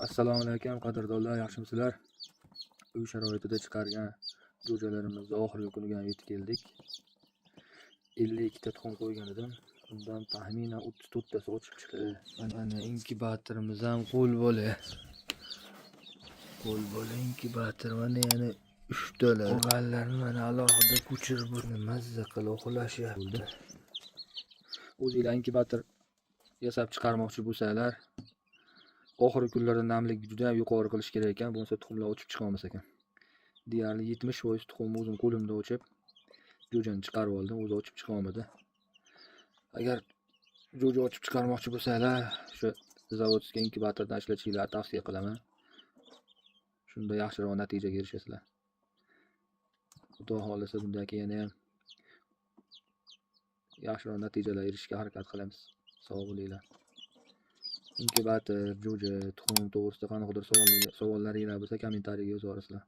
Assalomu alaykum qadrdonlar, yaxshimisizlar? Uy sharoitida chiqargan jo'jalarimizni oxirgi kuniga yetib keldik. 52 ta tuxum qo'ygan edim. Undan taxminan 34 tasi ochib chiqdi. Mana inkubatorimiz ham qo'l bola. Inkubator mana yana 3 talar. Qolganlarni mana alohida ko'chirib mazza qilib uxlashyapti. O'zingizlar inkubator yasab chiqarmoqchi bo'lsanglar, oxirgi kunlarda namlik juda ham yuqori qilish kerak ekan, bo'lmasa tuxumlar ochib chiqa olmas ekan. Deyarli 70% tuxum o'zim qo'limda ochib, jo'jani chiqarib oldim, o'zi ochib chiqa olmadi. Agar jo'ja ochib chiqarmoqchi bo'lsanglar, shu zavodskiy inkubatordan ishlatishinglarni tavsiya qilaman. Shunda yaxshiroq natijaga erishasizlar. Xudo xolisa bundan keyin ham yaxshiroq natijalar erishishga harakat qilamiz. Sog' bo'linglar. Inkubator, jo'ja, tuxum to'g'risida qanaqadir savollaringiz bo'lsa kommentariyaga yoza olasizlar.